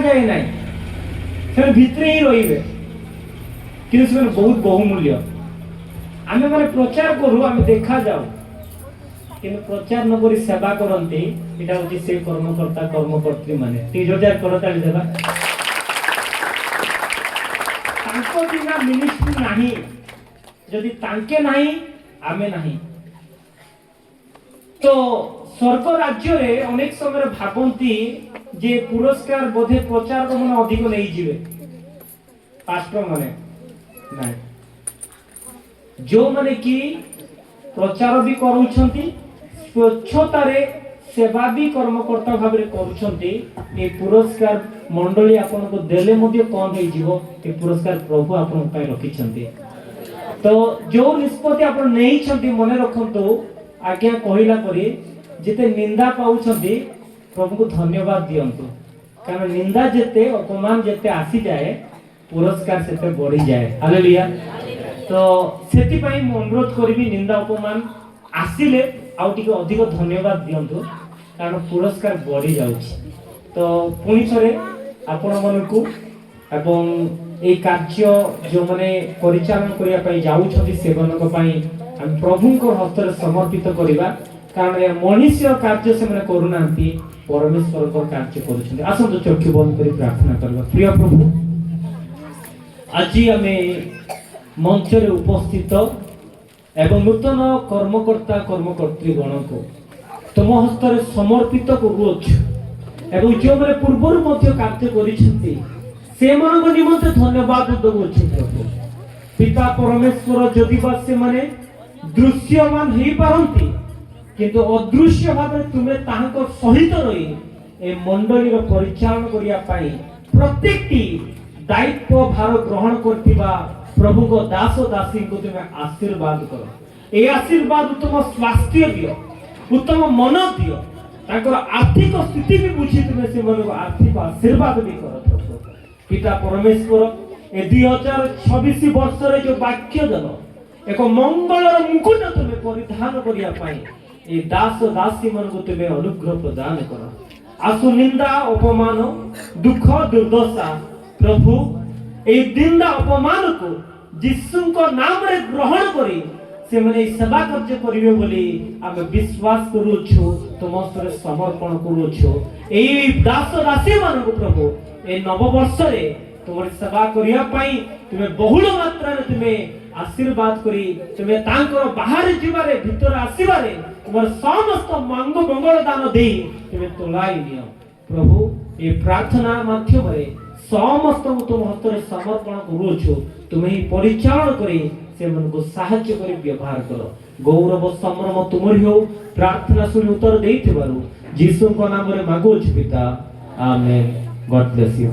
जाए नहीं से भितर ही रही कि बहुत बहुमूल्य आम मैंने प्रचार करूँ आम देखा जाऊ कि प्रचार नक सेवा करती यहाँ हूँ से कर्मकर्ता कर्मकर्त्री मैंने 3000 करताली देवा बिना मिनिस्ट्री नहीं जदि तांके नहीं आमे नहीं तो स्वर्ग राज्य रे अनेक समय भावती जे पुरस्कार बोधे प्रचार को मन अधिक नहीं जीवे पास्टर माने नहीं जो माने कि प्रचार भी करूछंती स्वच्छता रे सेवा भी कर्मकर्ता भाव रे करूछंती ए पुरस्कार मंडली आपन को देले मध्ये कौन हे जीवो ए पुरस्कार प्रभु आपन पय रखिछंती तो जो निष्पत्ति आपन नहीं छंती मने रखंतो आज्ञा कहिला परे जेते निंदा पाउछंती प्रभु को धन्यवाद दियंतु कारण निंदा जेते अपमान जेते आसी जाए पुरस्कार सेते बढ़ी जाए हालेलुया तो सेति पई मु अनुरोध करबी निंदा अपमान आसीले आउ टिके अधिक धन्यवाद दियंतु कारण पुरस्कार बढ़ी जाउछि तो पुनी थरे आपण मनकु एवं ए कार्य जो माने परिचालन करिया पई जाउछथि सेवनक पई हम प्रभु को हस्ତରେ समर्पित करिबा कारण ए मनुष्य कार्य से माने करूनांती परमेश्वर को कार्य करूछथि आसंत चक्षु बंद करी प्रार्थना करबा प्रिय प्रभु आज हमें मंच रे उपस्थित एवं नूतन कर्मकर्ता कर्मकर्त्री गण को तुम हस्ତରେ समर्पित करूछ एवं जो माने पूर्वर मध्य कार्य करिछथि से मन को निमंते धन्यवाद दउछ प्रभु पिता परमेश्वर जदि से माने दृश्यमान ही पारंती किंतु अदृश्य भाव तुमे ताहाको सहित रही ए मंडली रो परिचालन करिया पाई प्रत्येकटी दायित्व भार ग्रहण करथिबा प्रभु को दास दासी को तुमे आशीर्वाद करो ए आशीर्वाद उत्तम स्वास्थ्य दियो उत्तम मन दियो ताकर आर्थिक स्थिति भी बुझी तुमे से मन को आर्थिक आशीर्वाद भी करो पिता परमेश्वर ए 2026 वर्ष रे जो वाक्य दलो एक मंगलर मुकुट तुमे परिधान करिया पाई ए दास दासी मन को तुमे अनुग्रह प्रदान करो आसु निंदा अपमान दुख दुर्दशा प्रभु ए निंदा अपमान को यीशु को नाम रे ग्रहण करी से माने सेवा कार्य करिवे बोली आमे विश्वास करू छु तुम हस्ते समर्पण करू छु ए दास दासी मन को प्रभु ए नव वर्ष रे तुम सेवा करिया पाई तुमे बहुल मात्रा रे तुमे आशीर्वाद करी तुमे तांकर बाहर जीवारे भीतर आसीबारे तुमर समस्त मांग मंगल दान देई तुमे तोलाई नियो प्रभु ए प्रार्थना माध्यम रे समस्त तुम हस्ते समर्पण करू छु तुमे ही परिचालन करी से मन को सहायता करी व्यवहार करो गौरव समरम तुमरी हो प्रार्थना सुनि उत्तर देइथिबारु यीशु को नाम रे मागो छु पिता आमेन गॉड ब्लेस यू